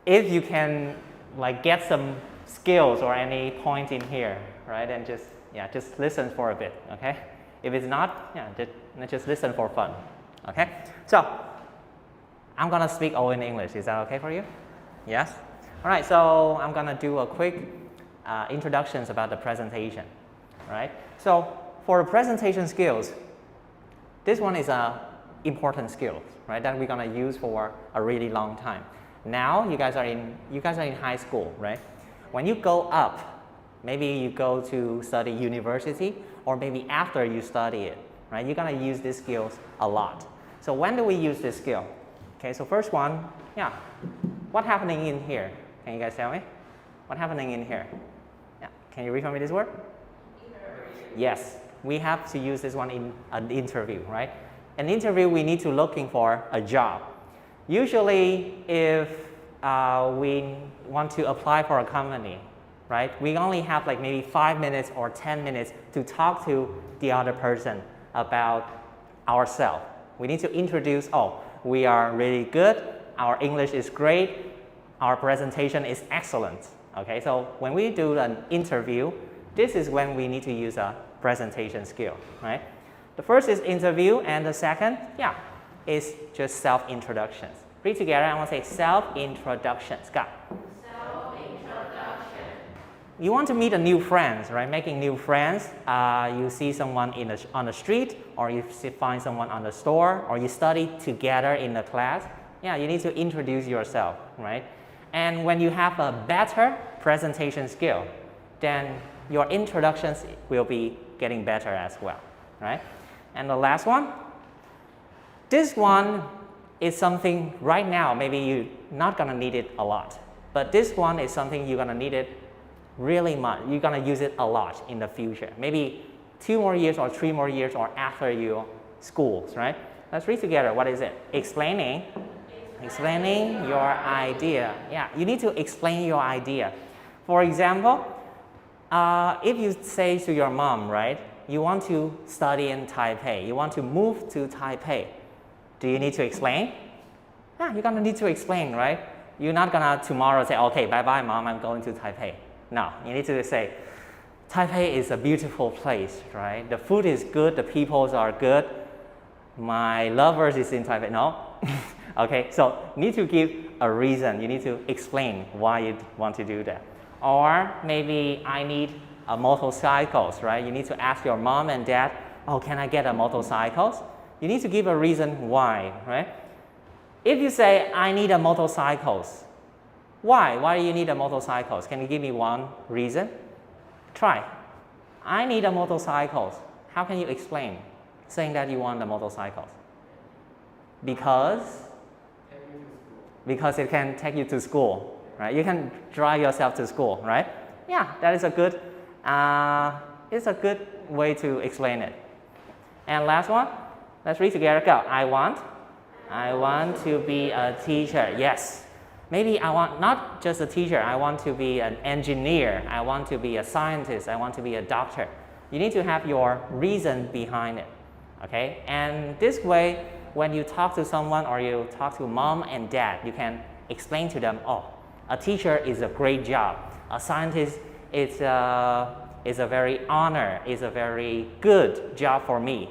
if you can like get some skills or any point in here, right? And just listen for a bit, okay? If it's not, just listen for fun, okay? So I'm gonna speak all in English. Is that okay for you? Yes? All right, so I'm gonna do a quick introductions about the presentation, right? So for presentation skills, this one is a important skill, right? That we're gonna use for a really long time. Now you guys are in high school, right? When you go up, maybe you go to study university, or maybe after you study it, right? You're gonna use these skills a lot. So when do we use this skill? Okay, so first one, what happening in here? Can you guys tell me? What happening in here? Yeah, can you read for me this word? Interview. Yes, we have to use this one in an interview, right? An interview, we need to looking for a job. Usually, if we want to apply for a company, right? We only have like maybe 5 minutes or 10 minutes to talk to the other person about ourselves. We need to introduce, we are really good, our English is great, our presentation is excellent. Okay, so when we do an interview, this is when we need to use a presentation skill, right? The first is interview, and the second, is just self-introductions. Read together, I want to say self-introductions. Go. Self-introduction. You want to meet a new friends, right? Making new friends. You see someone on the street, or you find someone on the store, or you study together in the class. You need to introduce yourself, right? And when you have a better presentation skill, then your introductions will be getting better as well, right? And the last one, this one is something right now, maybe you're not gonna need it a lot, but this one is something you're gonna need it really much. You're gonna use it a lot in the future, maybe 2 more years or 3 more years or after your schools, right? Let's read together. What is it? Explaining your idea. You need to explain your idea. For example, if you say to your mom, right, you want to study in Taipei, you want to move to Taipei, do you need to explain? You're gonna need to explain, right? You're not gonna tomorrow say, okay, bye-bye mom, I'm going to Taipei. No, you need to say, Taipei is a beautiful place, right? The food is good, the people are good, my lovers is in Taipei. No? Okay, so you need to give a reason. You need to explain why you want to do that. Or maybe I need a motorcycle, right? You need to ask your mom and dad, can I get a motorcycle? You need to give a reason why, right? If you say, I need a motorcycle, why? Why do you need a motorcycle? Can you give me one reason? Try. I need a motorcycle. How can you explain saying that you want a motorcycle? Because it can take you to school, right? You can drive yourself to school, right? That is a good, it's a good way to explain it. And last one, let's read together. Go. I want to be a teacher. Yes. Maybe I want not just a teacher, I want to be an engineer, I want to be a scientist, I want to be a doctor. You need to have your reason behind it, okay? And this way, when you talk to someone or you talk to mom and dad, you can explain to them, a teacher is a great job. A scientist is a very honor, is a very good job for me.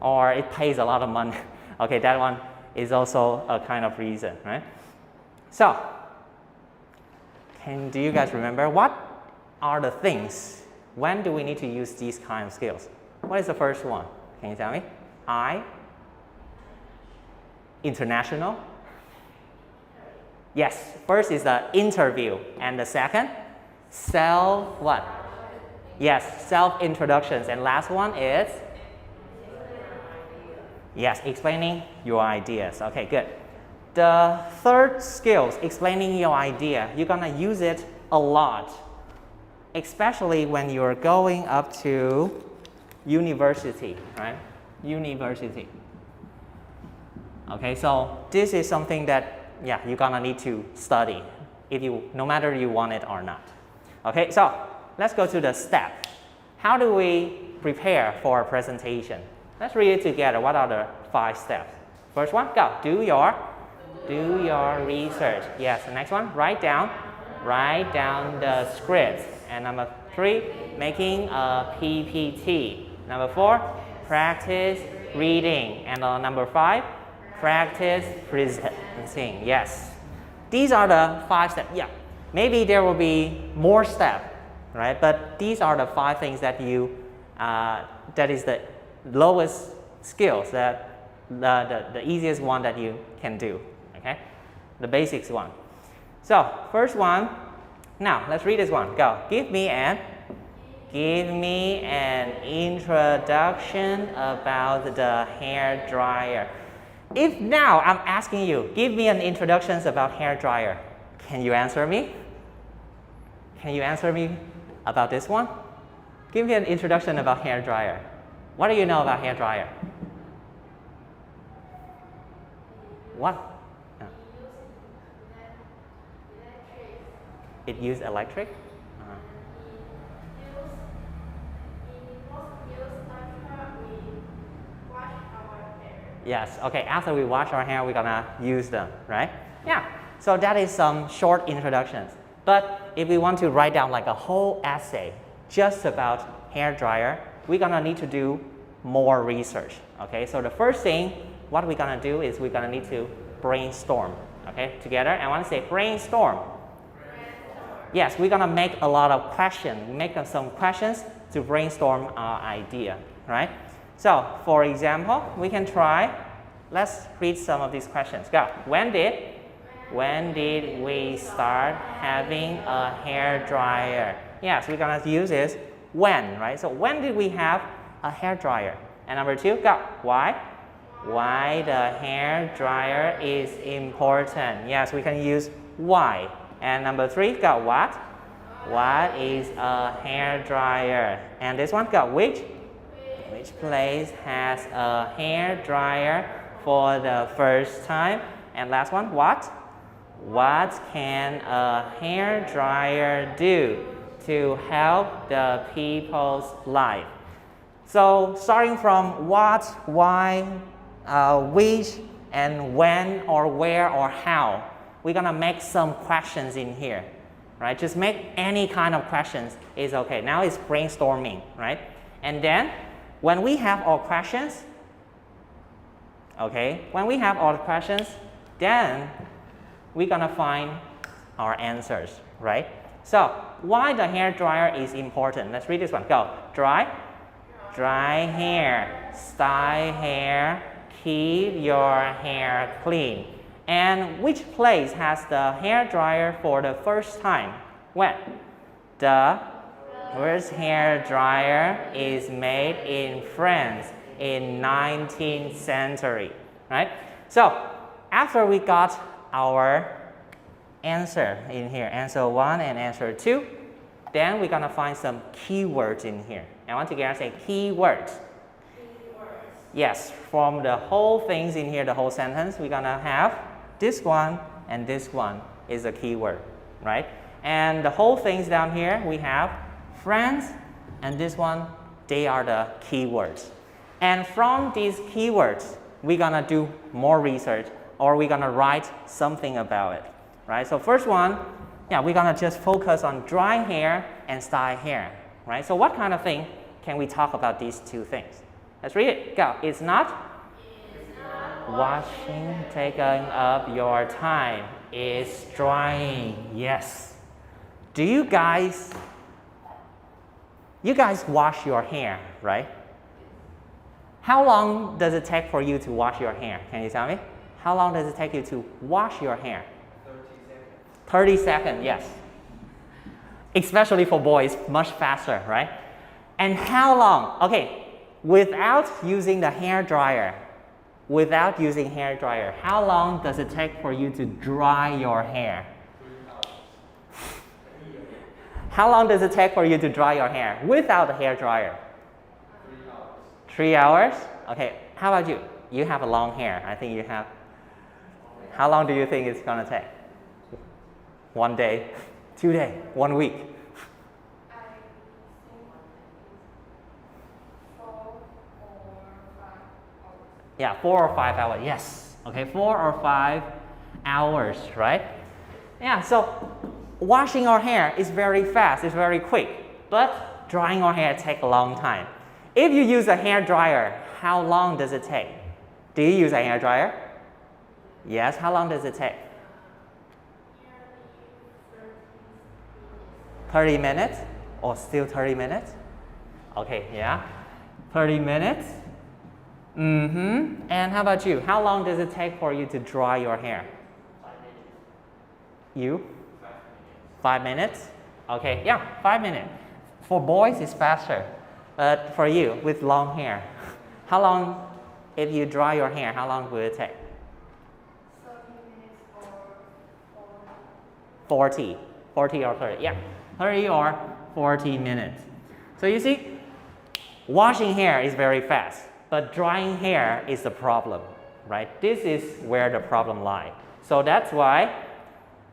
Or it pays a lot of money. Okay, that one is also a kind of reason, right? So, do you guys remember what are the things? When do we need to use these kind of skills? What is the first one? Can you tell me? International? Yes, first is the interview, and the second, what? Yes, self-introductions, and last one is? Yes, explaining your ideas. Okay, good. The third skill, explaining your idea, you're gonna use it a lot, especially when you're going up to university, right? University. Okay, so this is something that, you're gonna need to study, no matter you want it or not. Okay, so let's go to the step. How do we prepare for a presentation? Let's read it together. What are the 5 steps? First one, go. Do your Do your research. Yes, the next one, write down the script. And number 3, making a PPT. Number 4, practice reading. And number 5, practice presenting. Yes, these are the 5 steps. Yeah, maybe there will be more steps, right? But these are the 5 things that that is the lowest skills, that the easiest one that you can do. Okay, the basics one. So first one. Now let's read this one. Go. Give me an introduction about the hair dryer. If now I'm asking you, give me an introduction about hair dryer, can you answer me? Can you answer me about this one? Give me an introduction about hair dryer. What do you know about hair dryer? What? It uses electric? Yes, okay, after we wash our hair, we're gonna use them, right? Yeah, so that is some short introductions. But if we want to write down like a whole essay just about hair dryer, we're gonna need to do more research, okay? So the first thing, what we're gonna do is we're gonna need to brainstorm, okay, together. I wanna say brainstorm. Yes, we're gonna make a lot of questions, make some questions to brainstorm our idea, right? So, for example, we can try, let's read some of these questions. Go. When did we start having a hair dryer? Yes, we're gonna use this when, right? So when did we have a hair dryer? And number 2, go. Why the hair dryer is important? Yes, we can use why. And number 3, go. What is a hair dryer? And this one, go. Which place has a hair dryer for the first time? And last one, what can a hair dryer do to help the people's life? So starting from what, why, which, and when, or where, or how, we're gonna make some questions in here, right? Just make any kind of questions is okay. Now it's brainstorming, right? And then when we have all questions, okay, when we have all the questions, then we're gonna find our answers, right? So why the hair dryer is important? Let's read this one. Go. Dry hair, style hair, keep your hair clean. And which place has the hair dryer for the first time? When? The first hair dryer is made in France in 19th century, right? So after we got our answer in here, answer 1 and answer 2, then we're gonna find some keywords in here. I want to get say keywords. Yes, from the whole things in here, the whole sentence, we're gonna have this one and this one is a keyword, right? And the whole things down here, we have France and this one, they are the keywords. And from these keywords, we're gonna do more research or we're gonna write something about it, right? So first one, yeah, we're gonna just focus on dry hair and style hair, right? So what kind of thing can we talk about these two things? Let's read it. Go. It's not washing taking up your time. It's drying. Yes. Do you guys wash your hair, right? How long does it take for you to wash your hair? Can you tell me? How long does it take you to wash your hair? 30 seconds, yes. Especially for boys, much faster, right? And how long? Okay, without using the hair dryer, how long does it take for you to dry your hair? How long does it take for you to dry your hair without a hair dryer? 3 hours. 3 hours? Okay, how about you? You have a long hair. I think you have. How long do you think it's gonna take? 1 day, 2 days, 1 week? Yeah, 4 or 5 hours. Yes. Okay, 4 or 5 hours, right? Yeah, so washing our hair is very fast, it's very quick, but drying our hair takes a long time. If you use a hair dryer, how long does it take? Do you use a hair dryer? Yes, how long does it take? 30 minutes? Or still 30 minutes? Okay, yeah. 30 minutes. And how about you? How long does it take for you to dry your hair? 5 minutes. You? 5 minutes? Okay, yeah, 5 minutes. For boys, it's faster. But for you, with long hair, how long, if you dry your hair, how long will it take? 30 minutes or 40. 40 or 30, yeah. 30 or 40 minutes. So you see, washing hair is very fast, but drying hair is the problem, right? This is where the problem lies. So that's why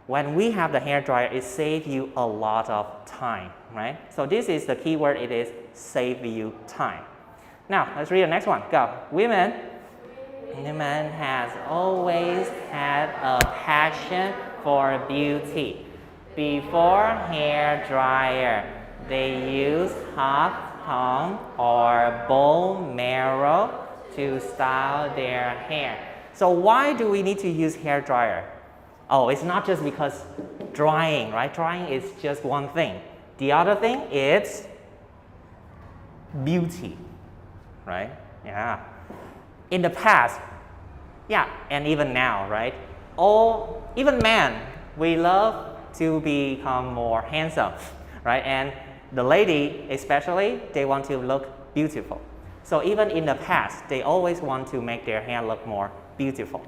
when we have the hair dryer, it saves you a lot of time, right? So this is the key word, it is save you time. Now, let's read the next one. Go. Women has always had a passion for beauty. Before hair dryer, they use hot tongue or bone marrow to style their hair. So why do we need to use hair dryer? Oh, it's not just because drying, right? Drying is just one thing. The other thing is beauty, right? Yeah. In the past, yeah, and even now, right? Even men, we love to become more handsome, right? And the lady, especially, they want to look beautiful. So even in the past, they always want to make their hair look more beautiful.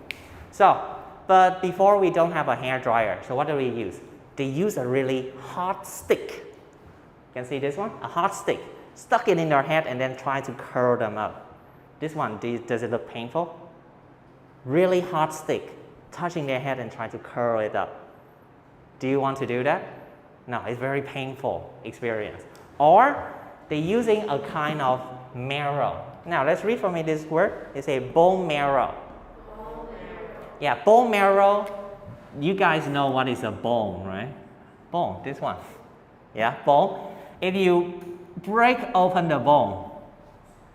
So, but before we don't have a hair dryer, so what do we use? They use a really hot stick. You can see this one? A hot stick. Stuck it in their head and then try to curl them up. This one, does it look painful? Really hot stick, touching their head and try to curl it up. Do you want to do that? No, it's very painful experience. Or they're using a kind of marrow. Now let's read for me this word. It's a bone marrow. bone marrow. Yeah, bone marrow. You guys know what is a bone, right? Bone, this one. Yeah, bone. If you break open the bone,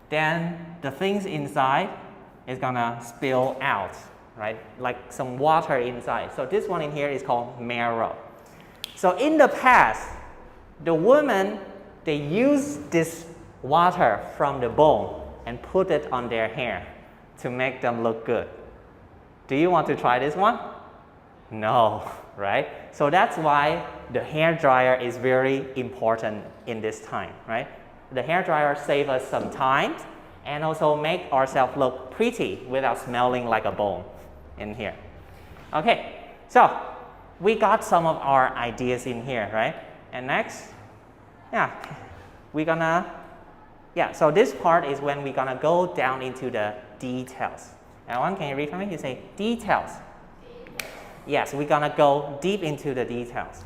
then the things inside is gonna spill out, right? Like some water inside. So this one in here is called marrow. So in the past, the women, they use this water from the bone and put it on their hair to make them look good. Do you want to try this one? No, right? So that's why the hair dryer is very important in this time, right? The hair dryer saves us some time and also make ourselves look pretty without smelling like a bone in here. Okay, so we got some of our ideas in here, right? And next, so this part is when we're gonna go down into the details. Alan, can you read for me? You say details. Yes, we're gonna go deep into the details.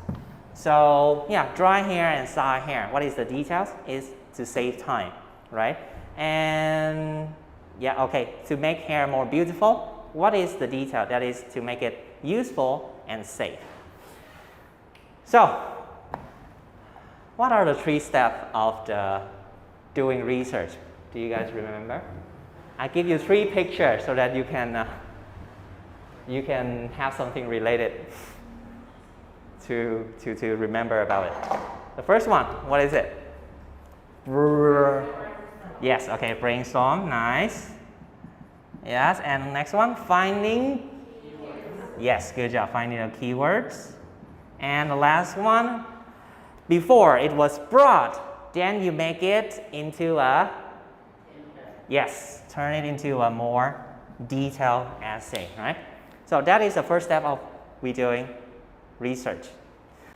So dry hair and style hair. What is the details? Is to save time, right? And to make hair more beautiful, what is the detail? That is to make it useful and safe. So, what are the 3 steps of doing research? Do you guys remember? I give you 3 pictures so that you can have something related to remember about it. The first one, what is it? Yes, okay, brainstorm, nice. Yes, and next one, finding. Yes, good job, finding the keywords. And the last one, before it was broad, then you make it into turn it into a more detailed essay, right? So that is the first step of we doing research.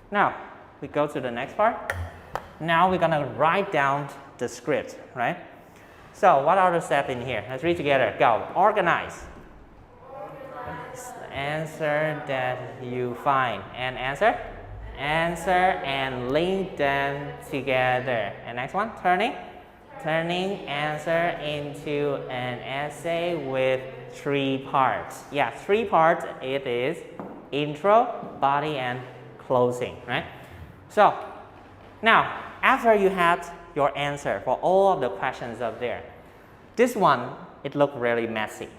Now, we go to the next part. Now we're gonna write down the script, right? So what are the steps in here? Let's read together. Go. Organize. Answer that you find. And answer? Answer and link them together. And next one, turning. Turning answer into an essay with 3 parts. Yeah, 3 parts. It is intro, body, and closing, right? So now, after you had your answer for all of the questions up there, this one, it looked really messy,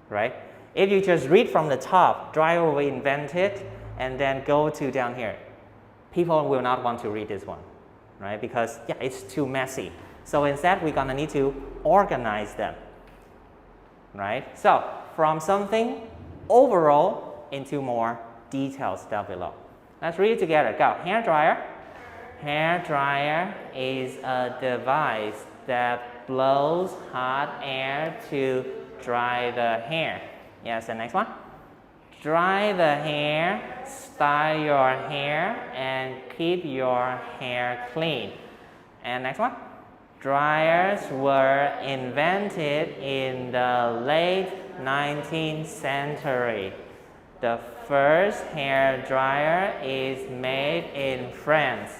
right? If you just read from the top, Dreyer will invent it, and then go to down here, people will not want to read this one, right? Because yeah, it's too messy. So instead, we're gonna need to organize them, right? So from something overall into more details down below. Let's read it together. Go. Hair dryer. Hair dryer is a device that blows hot air to dry the hair. Yes, the next one. Dry the hair, style your hair, and keep your hair clean. And next one. Dryers were invented in the late 19th century. The first hair dryer is made in France.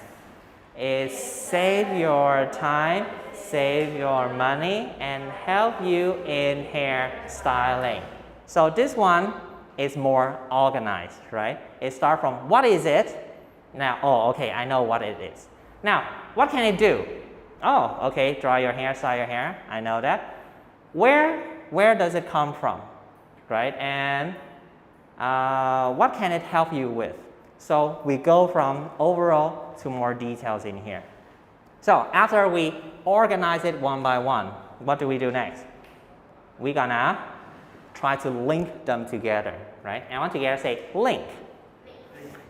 It saves your time, save your money, and help you in hair styling. So this one is more organized, right? It starts from what is it? Now, oh, okay, I know what it is. Now, what can it do? Oh, okay, dry your hair, style your hair, I know that. Where does it come from, right? And what can it help you with? So we go from overall to more details in here. So after we organize it one by one, what do we do next? We're gonna try to link them together, right? And one together say link.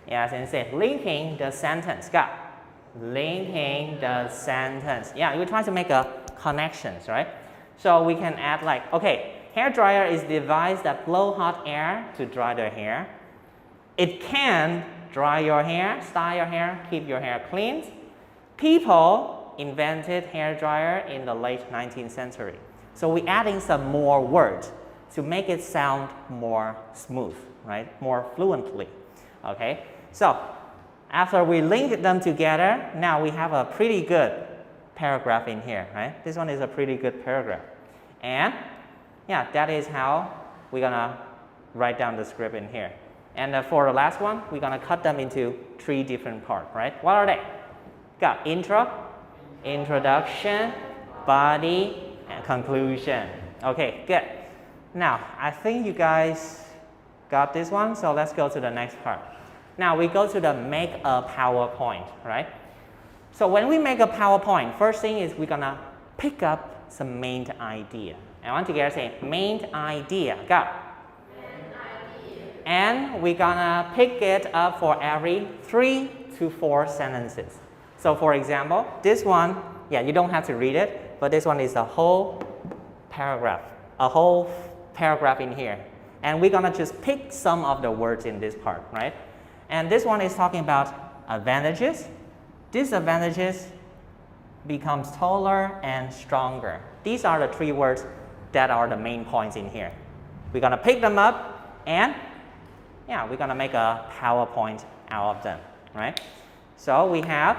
Yes, and say linking the sentence. Go. Linking the sentence. Yeah, we try to make a connections, right? So we can add like, okay, hair dryer is a device that blow hot air to dry the hair. It can dry your hair, style your hair, keep your hair clean. People invented hair dryer in the late 19th century. So we're adding some more words to make it sound more smooth, right? More fluently, okay? So after we link them together, now we have a pretty good paragraph in here, right? This one is a pretty good paragraph. And yeah, that is how we're gonna write down the script in here. And for the last one, we're gonna cut them into 3 different parts, right? What are they? Got intro, introduction, body, and conclusion. Okay, good. Now, I think you guys got this one, so let's go to the next part. Now we go to the make a PowerPoint, right? So when we make a PowerPoint, first thing is we're gonna pick up some main idea. I want to get say main idea. Go. And we're gonna pick it up for every 3 to 4 sentences. So for example, this one, yeah, you don't have to read it, but this one is a whole paragraph in here. And we're gonna just pick some of the words in this part, right? And this one is talking about advantages. Disadvantages becomes taller and stronger. These are the 3 words that are the main points in here. We're gonna pick them up and yeah, we're gonna make a PowerPoint out of them, right? So we have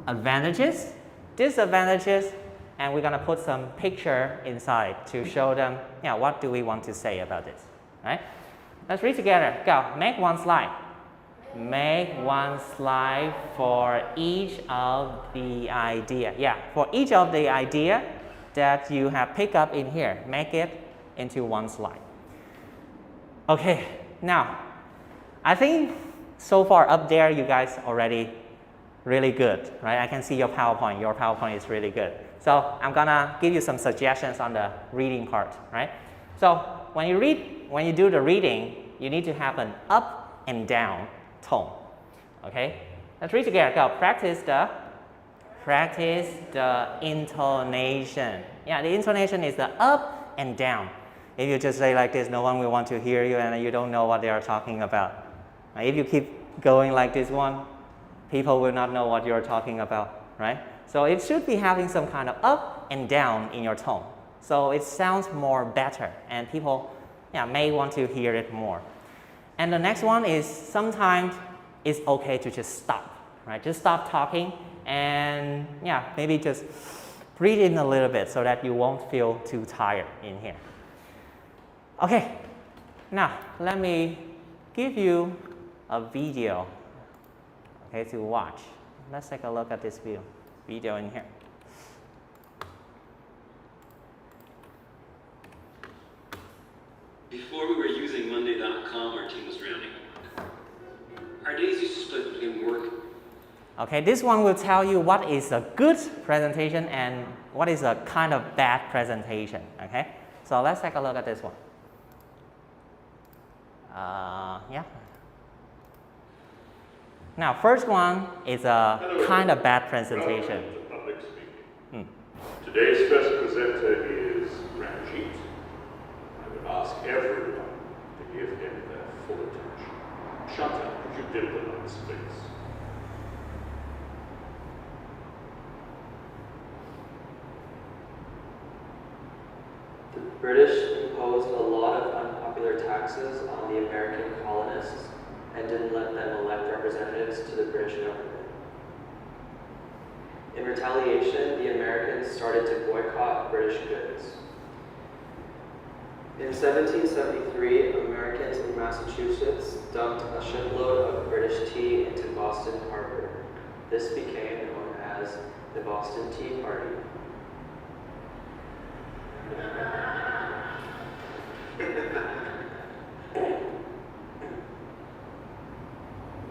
advantages, disadvantages, and we're gonna put some picture inside to show them, yeah, what do we want to say about this, right? Let's read together. Go. Make one slide. Make one slide for each of the idea. Yeah, for each of the idea that you have picked up in here, make it into one slide. Okay, now, I think so far up there you guys already really good, right? I can see your PowerPoint. Your PowerPoint is really good. So I'm gonna give you some suggestions on the reading part, right? So when you do the reading, you need to have an up and down tone, okay? Let's read together. Go. Practice the intonation. Yeah, the intonation is the up and down. If you just say like this, no one will want to hear you and you don't know what they are talking about. If you keep going like this one, people will not know what you're talking about, right? So it should be having some kind of up and down in your tone. So it sounds more better and people may want to hear it more. And the next one is sometimes it's okay to just stop, right? Just stop talking and maybe just breathe in a little bit so that you won't feel too tired in here. Okay, now let me give you a video, okay, to watch. Let's take a look at this video in here. Before we were using Monday.com, our team was drowning. Our days used to split between work. Okay, this one will tell you what is a good presentation and what is a kind of bad presentation, okay? So let's take a look at this one. Yeah. Now, first one is a kind of bad presentation. Welcome to public speaking. Today's first presenter is Ranjit. I would ask everyone to give him their full attention. Shanta, could you dim the lights, please? The British imposed a lot of unpopular taxes on the American colonists and didn't let them elect representatives to the British government. In retaliation, the Americans started to boycott British goods. In 1773, Americans in Massachusetts dumped a shipload of British tea into Boston Harbor. This became known as the Boston Tea Party.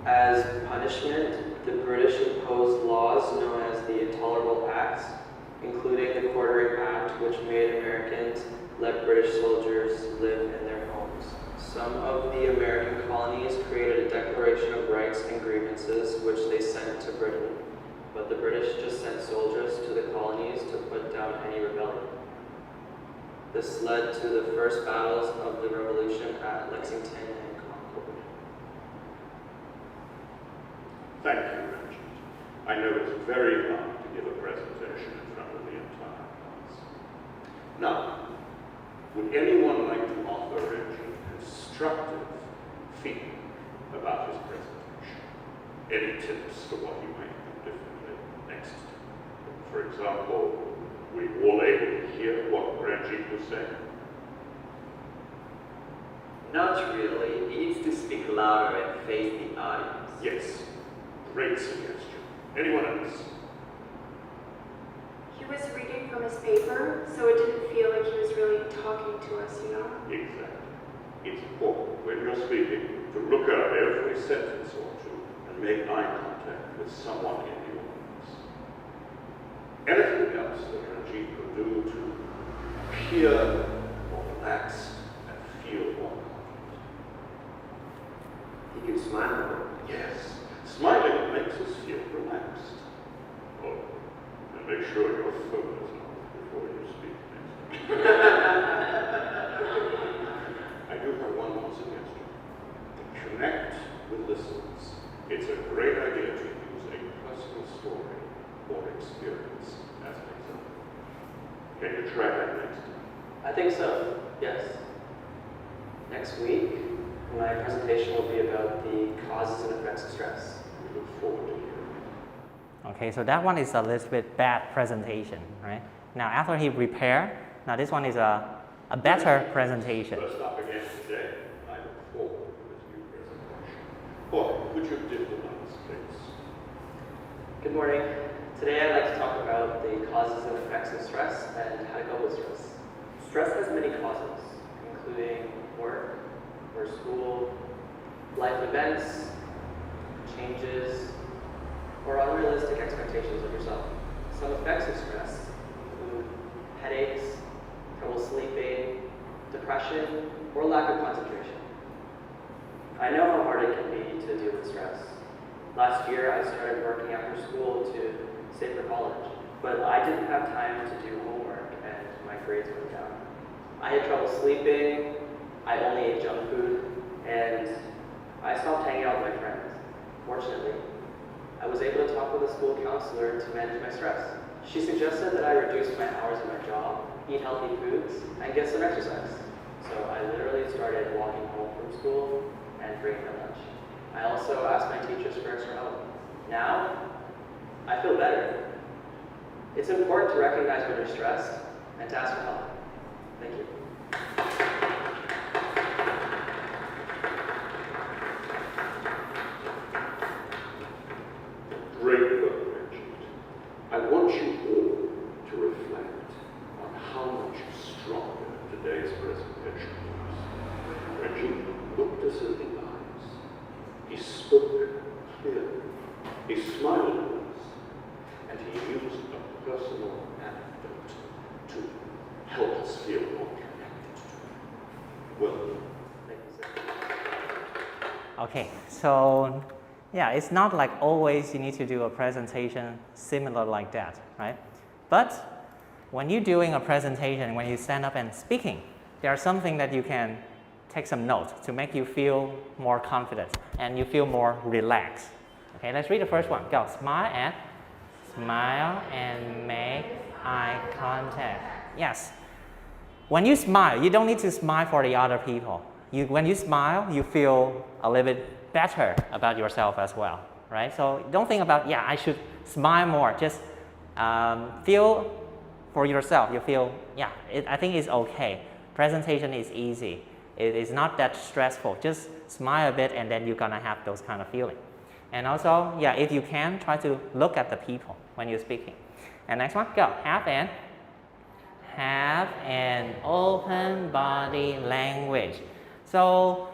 As punishment, the British imposed laws known as the Intolerable Acts, including the Quartering Act, which made Americans let British soldiers live in their homes. Some of the American colonies created a Declaration of Rights and Grievances, which they sent to Britain, but the British just sent soldiers to the colonies to put down any rebellion. This led to the first battles of the Revolution at Lexington and Concord. Thank you, Ranjit. I know it's very hard to give a presentation in front of the entire class. Now, would anyone like to offer Ranjit constructive feedback about his presentation? Any tips for what he might do differently next time? For example, were you all able to hear what Ranjit was saying? Not really. He needs to speak louder and face the audience. Yes. Great suggestion. Anyone else? He was reading from his paper, so it didn't feel like he was really talking to us, you know? Exactly. It's important when you're speaking to look up every sentence or two and make eye contact with someone in the audience. Anything else that Ranjit could do to appear more relaxed and feel more confident? He could smile more. Yes. Smiling makes us feel relaxed. Oh, and make sure your phone is off before you speak next time. I do have one more suggestion. To connect with listeners, it's a great idea to use a personal story or experience as an example. Can you try that next time? I think so, yes. Next week, my presentation will be about the causes and effects of stress. We look forward to hearing it. Okay, so that one is a little bit bad presentation, right? Now after he prepare, now this one is a better presentation. First up again today, I look forward to this new presentation. Boy, would you dim the lights, please? Good morning. Today I'd like to talk about the causes and effects of stress and how to cope with stress. Stress has many causes, including work or school, life events, changes, or unrealistic expectations of yourself. Some effects of stress include headaches, trouble sleeping, depression, or lack of concentration. I know how hard it can be to deal with stress. Last year, I started working after school to save for college, but I didn't have time to do homework and my grades went down. I had trouble sleeping, I only ate junk food, and I stopped hanging out with my friends. Fortunately, I was able to talk with a school counselor to manage my stress. She suggested that I reduce my hours at my job, eat healthy foods, and get some exercise. So I literally started walking home from school and bringing my lunch. I also asked my teachers for extra help. Now, I feel better. It's important to recognize when you're stressed and to ask for help. Thank you. He smiled at us, and he used a personal anecdote to help us feel more connected to him. Well, Thank you, sir. Okay, so yeah, it's not like always you need to do a presentation similar like that, right? But when you're doing a presentation, when you stand up and speaking, there's something that you can take some notes to make you feel more confident and you feel more relaxed. Okay, let's read the first one. Go, smile and make eye contact. Yes. When you smile, you don't need to smile for the other people. When you smile, you feel a little bit better about yourself as well, right? So don't think about, yeah, I should smile more. Just feel for yourself. You feel, yeah, I think it's okay. Presentation is easy. It is not that stressful. Just smile a bit and then you're gonna have those kind of feelings. And also, yeah, if you can, try to look at the people when you're speaking. And next one, go. Have an open body language. So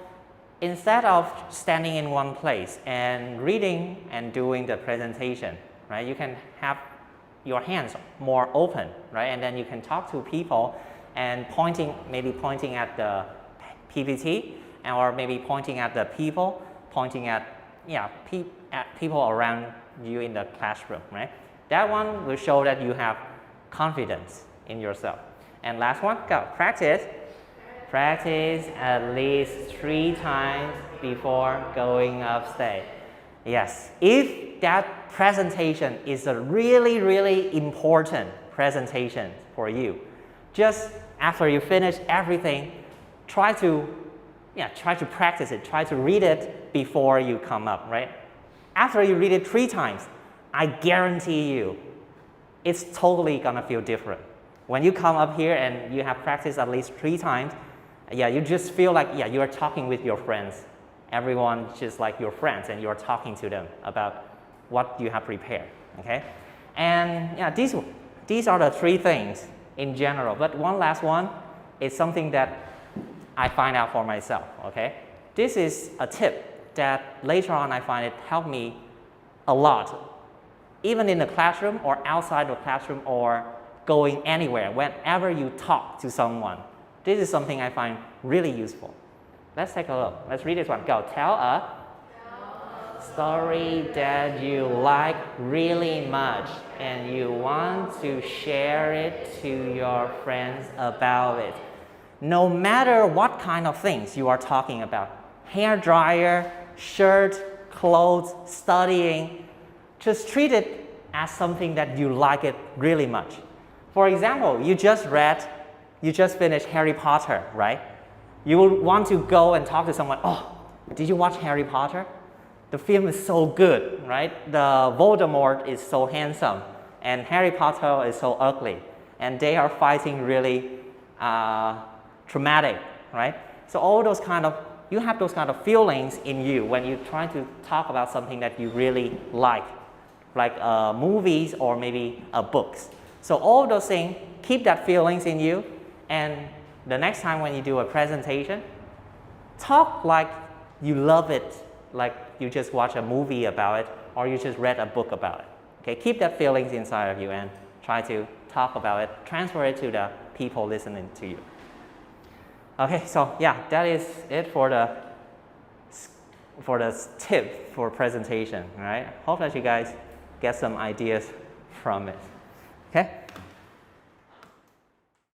instead of standing in one place and reading and doing the presentation, right, you can have your hands more open, right? And then you can talk to people and maybe pointing at the PPT, or maybe pointing at the people, pointing at people around you in the classroom, right? That one will show that you have confidence in yourself. And last one, go. Practice at least 3 times before going up stage. Yes, if that presentation is a really, really important presentation for you, just after you finish everything, try to practice it, try to read it before you come up, right? After you read it 3 times, I guarantee you, it's totally gonna feel different. When you come up here and you have practiced at least 3 times, yeah, you just feel like, yeah, you are talking with your friends. Everyone just like your friends and you're talking to them about what you have prepared, okay? And yeah, these are the 3 things in general, but one last one is something that I find out for myself, okay? This is a tip that later on I find it helped me a lot, even in the classroom or outside the classroom or going anywhere, whenever you talk to someone. This is something I find really useful. Let's take a look. Let's read this one. Go. Tell a story that you like really much and you want to share it to your friends about it. No matter what kind of things you are talking about, hair dryer, shirt, clothes, studying, just treat it as something that you like it really much. For example, you just finished Harry Potter, right? You will want to go and talk to someone, oh, did you watch Harry Potter? The film is so good, right? The Voldemort is so handsome and Harry Potter is so ugly and they are fighting really traumatic, right? So you have those kind of feelings in you when you try to talk about something that you really like movies or maybe books. So all those things, keep that feelings in you, and the next time when you do a presentation, talk like you love it, like you just watch a movie about it or you just read a book about it. Okay, keep that feelings inside of you and try to talk about it, transfer it to the people listening to you. Okay, so yeah, that is it for the tip for presentation, right? Hope that you guys get some ideas from it. Okay.